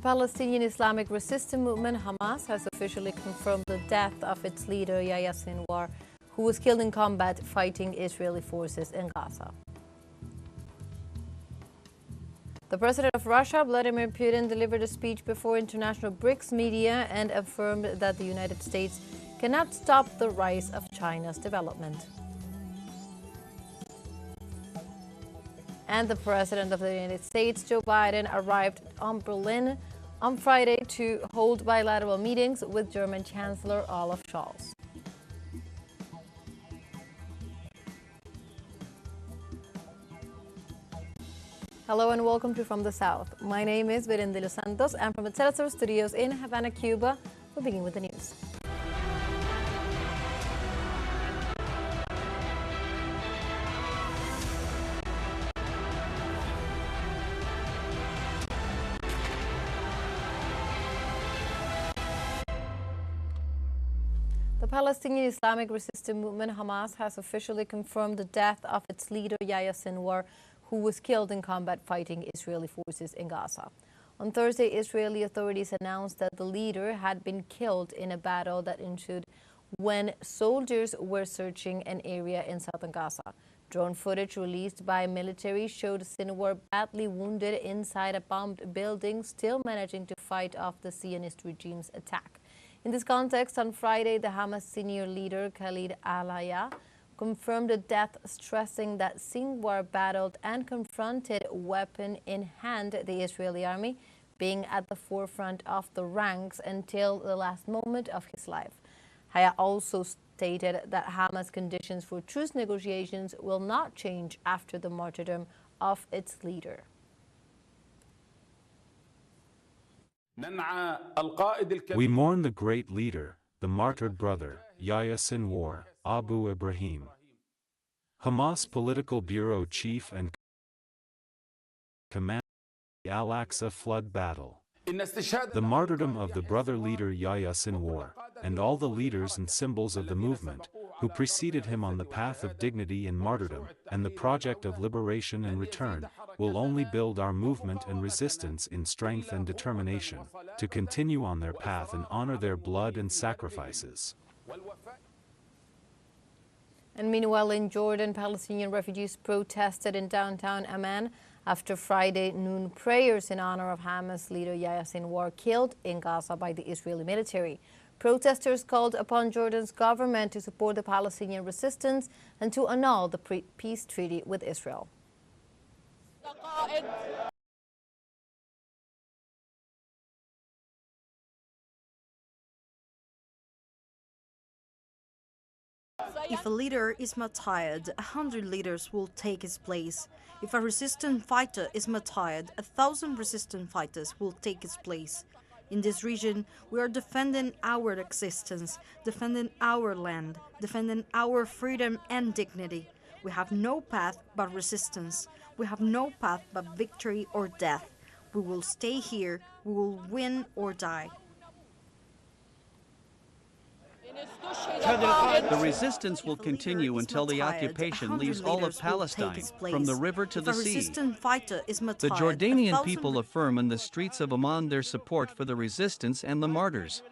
The Palestinian Islamic Resistance Movement, Hamas, has officially confirmed the death of its leader, Yahya Sinwar, who was killed in combat fighting Israeli forces in Gaza. The president of Russia, Vladimir Putin, delivered a speech before international BRICS media and affirmed that the United States cannot stop the rise of China's development. And the President of the United States, Joe Biden, arrived in Berlin on Friday to hold bilateral meetings with German Chancellor Olaf Scholz. Hello and welcome to From the South. My name is Berendilo Santos, and from the teleSUR studios in Havana, Cuba, we begin with the news. The Palestinian Islamic Resistance Movement, Hamas, has officially confirmed the death of its leader, Yahya Sinwar, who was killed in combat fighting Israeli forces in Gaza. On Thursday, Israeli authorities announced that the leader had been killed in a battle that ensued when soldiers were searching an area in southern Gaza. Drone footage released by military showed Sinwar badly wounded inside a bombed building, still managing to fight off the Zionist regime's attack. In this context, on Friday, the Hamas senior leader, Khalid al-Hayya, confirmed the death, stressing that Sinwar battled and confronted weapon in hand the Israeli army, being at the forefront of the ranks until the last moment of his life. Hayya also stated that Hamas conditions for truce negotiations will not change after the martyrdom of its leader. We mourn the great leader, the martyred brother, Yahya Sinwar, Abu Ibrahim. Hamas Political Bureau Chief and Commander of the Al-Aqsa Flood Battle. The martyrdom of the brother leader Yahya Sinwar, and all the leaders and symbols of the movement, who preceded him on the path of dignity and martyrdom, and the project of liberation and return, will only build our movement and resistance in strength and determination, to continue on their path and honor their blood and sacrifices. And meanwhile, in Jordan, Palestinian refugees protested in downtown Amman after Friday noon prayers in honor of Hamas leader Yahya Sinwar, killed in Gaza by the Israeli military. Protesters called upon Jordan's government to support the Palestinian resistance and to annul the peace treaty with Israel. If a leader is martyred, 100 leaders will take his place. If a resistant fighter is martyred, 1,000 resistant fighters will take his place. In this region, we are defending our existence, defending our land, defending our freedom and dignity. We have no path but resistance. We have no path but victory or death. We will stay here. We will win or die. The resistance will continue until the occupation leaves all of Palestine, from the river to the sea. The Jordanian people affirm in the streets of Amman their support for the resistance and the martyrs.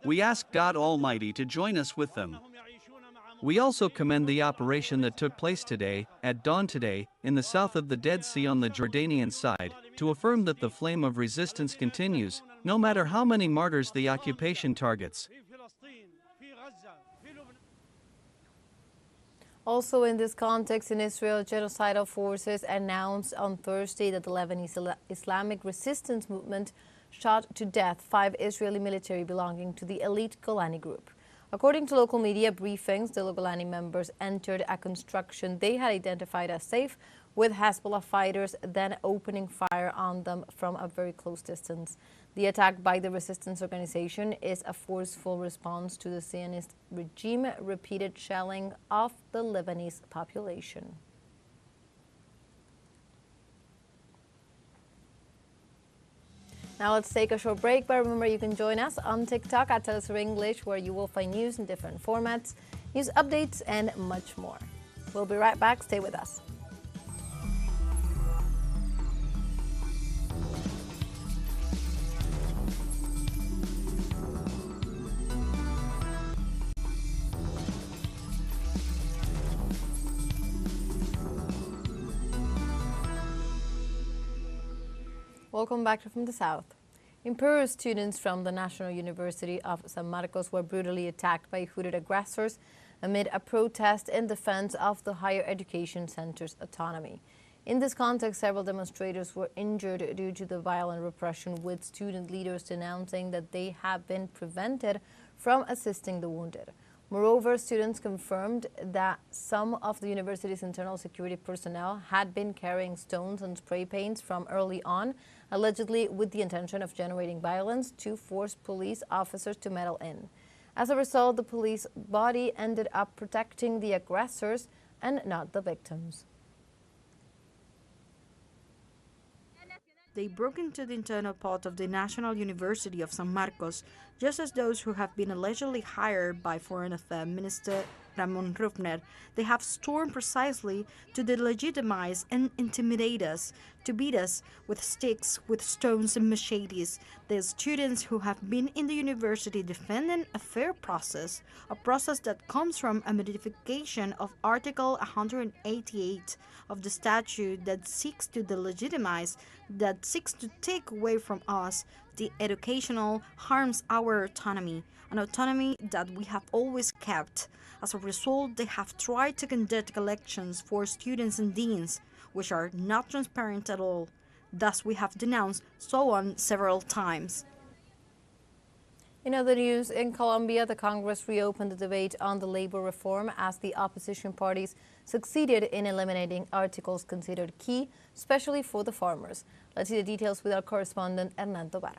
We ask God Almighty to join us with them. We also commend the operation that took place today, at dawn today, in the south of the Dead Sea on the Jordanian side, to affirm that the flame of resistance continues, no matter how many martyrs the occupation targets. Also in this context, in Israel, genocidal forces announced on Thursday that the Lebanese Islamic Resistance Movement shot to death 5 Israeli military belonging to the elite Golani group. According to local media briefings, the Golani members entered a construction they had identified as safe, with Hezbollah fighters then opening fire on them from a very close distance. The attack by the resistance organization is a forceful response to the Zionist regime repeated shelling of the Lebanese population. Now let's take a short break, but remember you can join us on TikTok at teleSUR English, where you will find news in different formats, news updates, and much more. We'll be right back. Stay with us. Welcome back from the south. In Peru, students from the National University of San Marcos were brutally attacked by hooded aggressors amid a protest in defense of the higher education center's autonomy. In this context, several demonstrators were injured due to the violent repression, with student leaders denouncing that they have been prevented from assisting the wounded. Moreover, students confirmed that some of the university's internal security personnel had been carrying stones and spray paints from early on, allegedly with the intention of generating violence to force police officers to meddle in. As a result, the police body ended up protecting the aggressors and not the victims. They broke into the internal part of the National University of San Marcos, just as those who have been allegedly hired by Foreign Affairs Minister Ramon Rupner. They have stormed precisely to delegitimize and intimidate us, to beat us with sticks, with stones and machetes. The students who have been in the university defending a fair process, a process that comes from a modification of Article 188 of the statute that seeks to delegitimize, that seeks to take away from us the educational, harms our autonomy, an autonomy that we have always kept. As a result, they have tried to conduct elections for students and deans, which are not transparent at all. Thus, we have denounced so on several times. In other news, in Colombia, the Congress reopened the debate on the labor reform as the opposition parties succeeded in eliminating articles considered key, especially for the farmers. Let's see the details with our correspondent, Hernando Vara.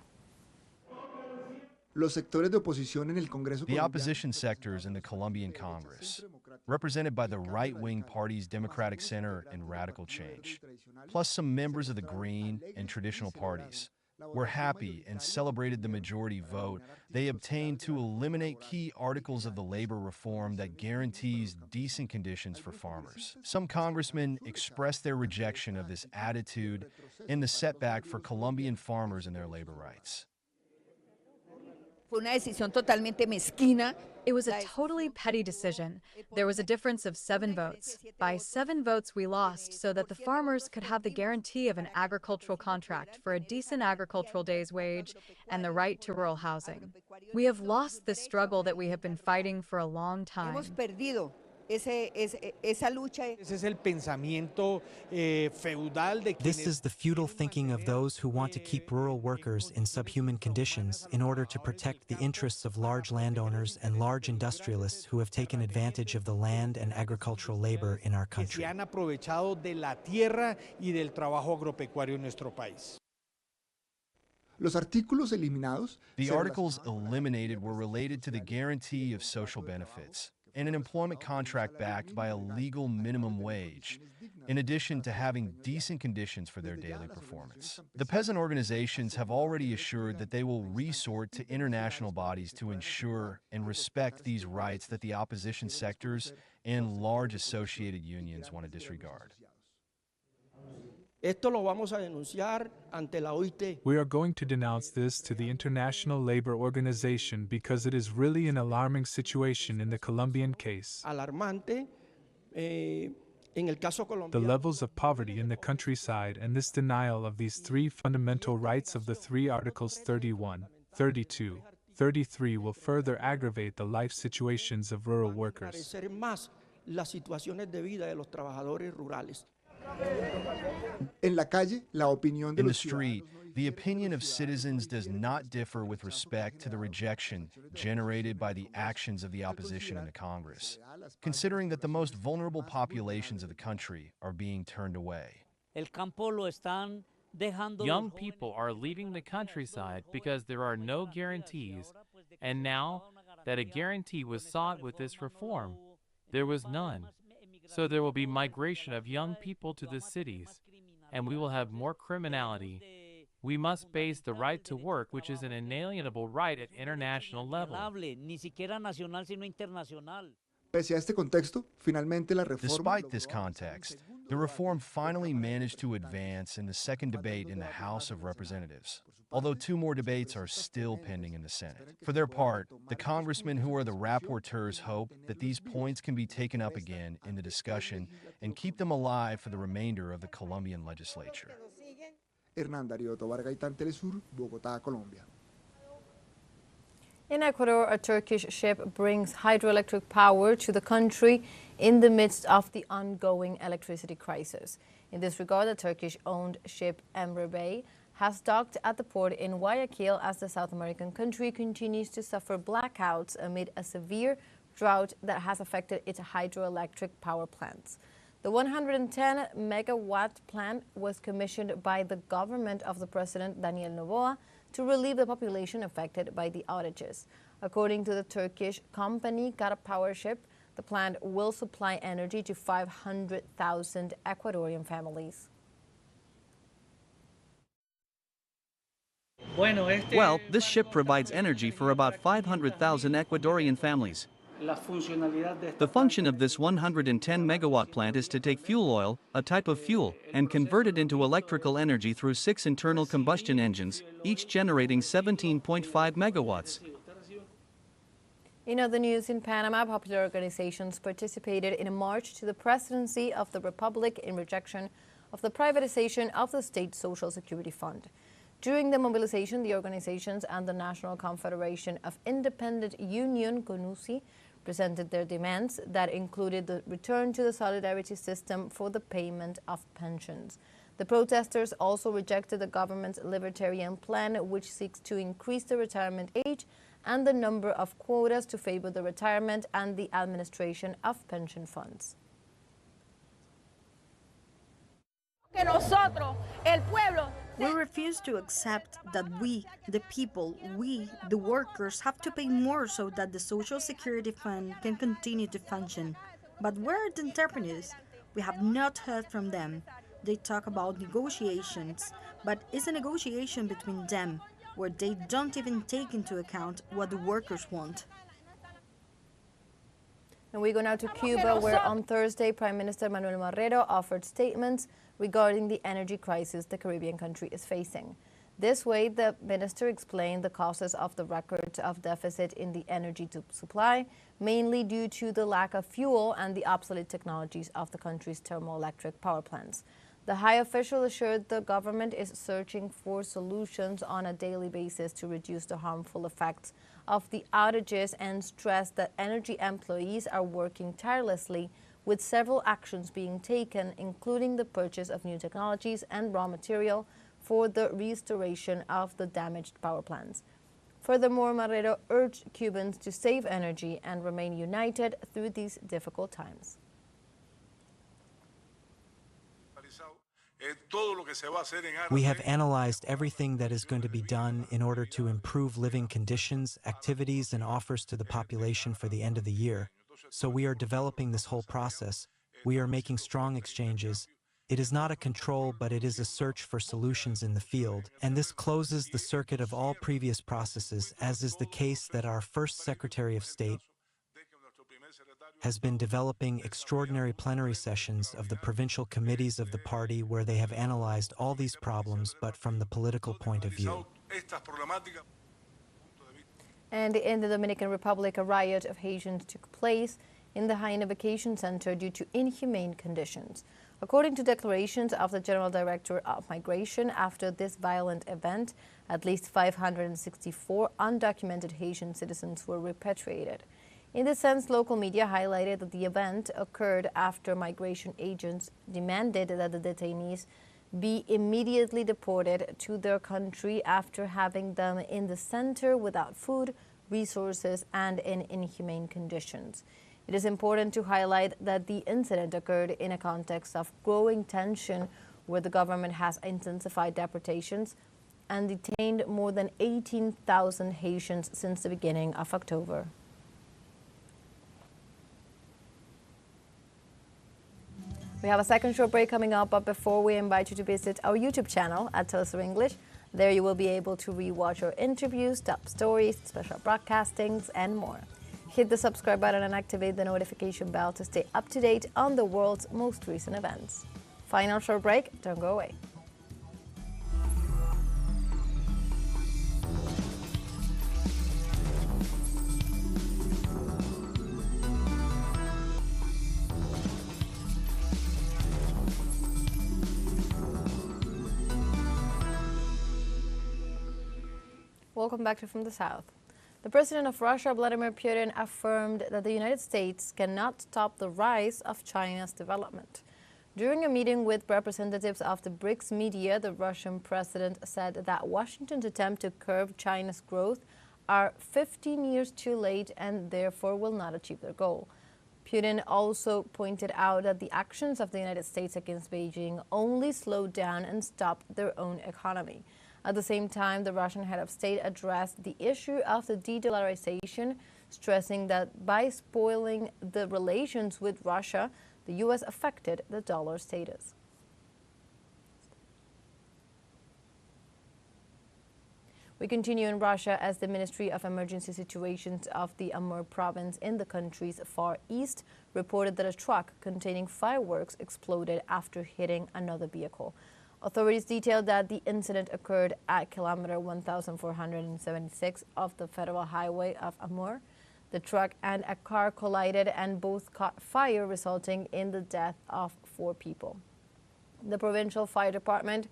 The opposition sectors in the Colombian Congress, represented by the right-wing parties Democratic Center and Radical Change, plus some members of the Green and traditional parties, were happy and celebrated the majority vote they obtained to eliminate key articles of the labor reform that guarantees decent conditions for farmers. Some congressmen expressed their rejection of this attitude and the setback for Colombian farmers and their labor rights. It was a totally petty decision. There was a difference of 7 votes. By 7 votes, we lost so that the farmers could have the guarantee of an agricultural contract for a decent agricultural day's wage and the right to rural housing. We have lost this struggle that we have been fighting for a long time. This is the feudal thinking of those who want to keep rural workers in subhuman conditions in order to protect the interests of large landowners and large industrialists who have taken advantage of the land and agricultural labor in our country. The articles eliminated were related to the guarantee of social benefits and an employment contract backed by a legal minimum wage, in addition to having decent conditions for their daily performance. The peasant organizations have already assured that they will resort to international bodies to ensure and respect these rights that the opposition sectors and large associated unions want to disregard. We are going to denounce this to the International Labor Organization because it is really an alarming situation in the Colombian case. The levels of poverty in the countryside and this denial of these 3 fundamental rights of the 3 Articles 31, 32, 33 will further aggravate the life situations of rural workers. In the street, the opinion of citizens does not differ with respect to the rejection generated by the actions of the opposition in the Congress, considering that the most vulnerable populations of the country are being turned away. Young people are leaving the countryside because there are no guarantees, and now that a guarantee was sought with this reform, there was none. So there will be migration of young people to the cities, and we will have more criminality. We must base the right to work, which is an inalienable right at international level. Despite this context, the reform finally managed to advance in the second debate in the House of Representatives, although 2 more debates are still pending in the Senate. For their part, the congressmen who are the rapporteurs hope that these points can be taken up again in the discussion and keep them alive for the remainder of the Colombian legislature. Hernán Darío Tobar Gaitán, teleSUR, Bogotá, Colombia. In Ecuador, a Turkish ship brings hydroelectric power to the country in the midst of the ongoing electricity crisis. In this regard, the Turkish-owned ship Emre Bey has docked at the port in Guayaquil as the South American country continues to suffer blackouts amid a severe drought that has affected its hydroelectric power plants. The 110-megawatt plant was commissioned by the government of the President Daniel Noboa to relieve the population affected by the outages. According to the Turkish company Power Ship, the plant will supply energy to 500,000 Ecuadorian families. Well, this ship provides energy for about 500,000 Ecuadorian families. The function of this 110-megawatt plant is to take fuel oil, a type of fuel, and convert it into electrical energy through 6 internal combustion engines, each generating 17.5 megawatts. In other news, in Panama, popular organizations participated in a march to the presidency of the Republic in rejection of the privatization of the state Social Security Fund. During the mobilization, the organizations and the National Confederation of Independent Union, CONUSI, presented their demands that included the return to the solidarity system for the payment of pensions. The protesters also rejected the government's libertarian plan, which seeks to increase the retirement age and the number of quotas to favor the retirement and the administration of pension funds. We refuse to accept that we, the people, we, the workers, have to pay more so that the Social Security Fund can continue to function. But where are the entrepreneurs? We have not heard from them. They talk about negotiations, but it's a negotiation between them, where they don't even take into account what the workers want. And we go now to Cuba, where on Thursday, Prime Minister Manuel Marrero offered statements regarding the energy crisis the Caribbean country is facing. This way, the minister explained the causes of the record of deficit in the energy supply, mainly due to the lack of fuel and the obsolete technologies of the country's thermoelectric power plants. The high official assured the government is searching for solutions on a daily basis to reduce the harmful effects of the outages and stressed that energy employees are working tirelessly with several actions being taken, including the purchase of new technologies and raw material for the restoration of the damaged power plants. Furthermore, Marrero urged Cubans to save energy and remain united through these difficult times. We have analyzed everything that is going to be done in order to improve living conditions, activities, and offers to the population for the end of the year. So we are developing this whole process. We are making strong exchanges. It is not a control, but it is a search for solutions in the field. And this closes the circuit of all previous processes, as is the case that our first Secretary of State has been developing extraordinary plenary sessions of the provincial committees of the party where they have analyzed all these problems, but from the political point of view. And in the Dominican Republic, a riot of Haitians took place in the Jaina Vacation Center due to inhumane conditions. According to declarations of the General Director of Migration, after this violent event, at least 564 undocumented Haitian citizens were repatriated. In this sense, local media highlighted that the event occurred after migration agents demanded that the detainees be immediately deported to their country after having them in the center without food, resources, and in inhumane conditions. It is important to highlight that the incident occurred in a context of growing tension where the government has intensified deportations and detained more than 18,000 Haitians since the beginning of October. We have a second short break coming up, but before we invite you to visit our YouTube channel at teleSUR English. There you will be able to rewatch our interviews, top stories, special broadcastings, and more. Hit the subscribe button and activate the notification bell to stay up to date on the world's most recent events. Final short break, don't go away. Welcome back to From the South. The president of Russia, Vladimir Putin, affirmed that the United States cannot stop the rise of China's development. During a meeting with representatives of the BRICS media, the Russian president said that Washington's attempt to curb China's growth are 15 years too late and therefore will not achieve their goal. Putin also pointed out that the actions of the United States against Beijing only slowed down and stopped their own economy. At the same time, the Russian head of state addressed the issue of the de-dollarization, stressing that by spoiling the relations with Russia, the U.S. affected the dollar status. We continue in Russia as the Ministry of Emergency Situations of the Amur province in the country's far east reported that a truck containing fireworks exploded after hitting another vehicle. Authorities detailed that the incident occurred at kilometer 1476 of the federal highway of Amur. The truck and a car collided and both caught fire, resulting in the death of 4 people. The provincial fire department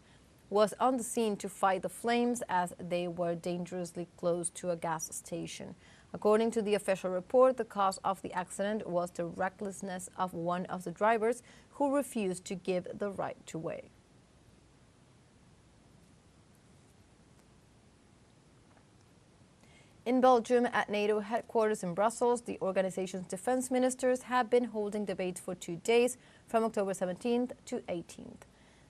was on the scene to fight the flames as they were dangerously close to a gas station. According to the official report, the cause of the accident was the recklessness of one of the drivers who refused to give the right of way. In Belgium, at NATO headquarters in Brussels, the organization's defense ministers have been holding debates for 2 days from October 17th to 18th.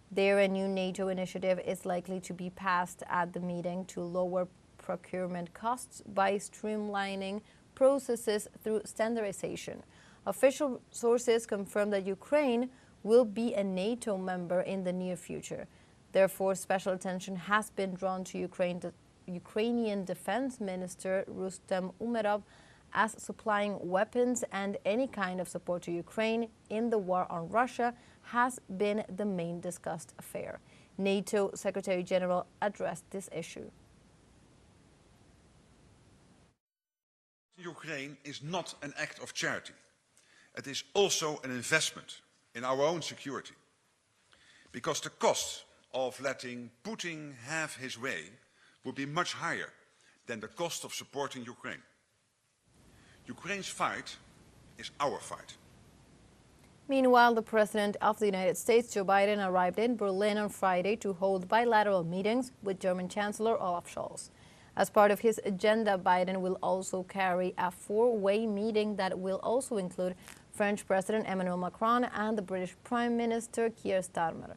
There, a new NATO initiative is likely to be passed at the meeting to lower procurement costs by streamlining processes through standardization. Official sources confirm that Ukraine will be a NATO member in the near future. Therefore, special attention has been drawn to Ukrainian Defense Minister Rustem Umerov as supplying weapons and any kind of support to Ukraine in the war on Russia has been the main discussed affair. NATO Secretary General addressed this issue. Ukraine is not an act of charity. It is also an investment in our own security. Because the cost of letting Putin have his way would be much higher than the cost of supporting Ukraine. Ukraine's fight is our fight. Meanwhile, the President of the United States, Joe Biden, arrived in Berlin on Friday to hold bilateral meetings with German Chancellor Olaf Scholz. As part of his agenda, Biden will also carry a 4-way meeting that will also include French President Emmanuel Macron and the British Prime Minister Keir Starmer.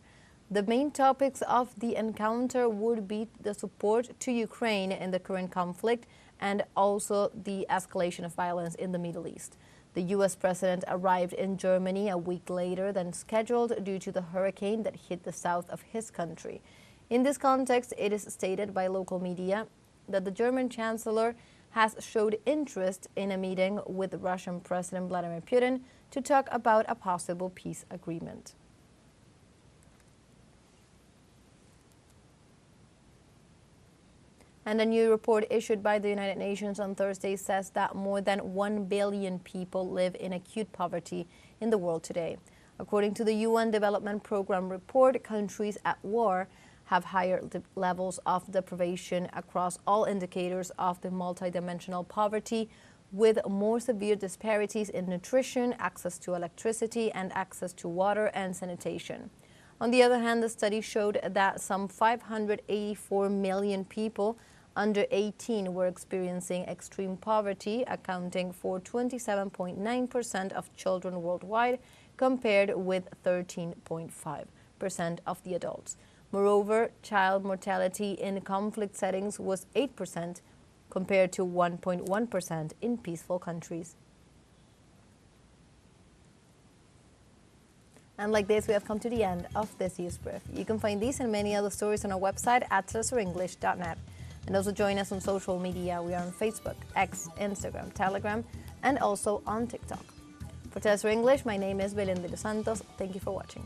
The main topics of the encounter would be the support to Ukraine in the current conflict and also the escalation of violence in the Middle East. The U.S. president arrived in Germany a week later than scheduled due to the hurricane that hit the south of his country. In this context, it is stated by local media that the German chancellor has showed interest in a meeting with Russian President Vladimir Putin to talk about a possible peace agreement. And a new report issued by the United Nations on Thursday says that more than 1 billion people live in acute poverty in the world today. According to the UN Development Programme report, countries at war have higher levels of deprivation across all indicators of the multidimensional poverty, with more severe disparities in nutrition, access to electricity, and access to water and sanitation. On the other hand, the study showed that some 584 million people under 18 were experiencing extreme poverty, accounting for 27.9% of children worldwide, compared with 13.5% of the adults. Moreover, child mortality in conflict settings was 8%, compared to 1.1% in peaceful countries. And like this, we have come to the end of this news brief. You can find these and many other stories on our website at telesurenglish.net. And also join us on social media. We are on Facebook, X, Instagram, Telegram, and also on TikTok. For TeleSUR English, my name is Belén de los Santos. Thank you for watching.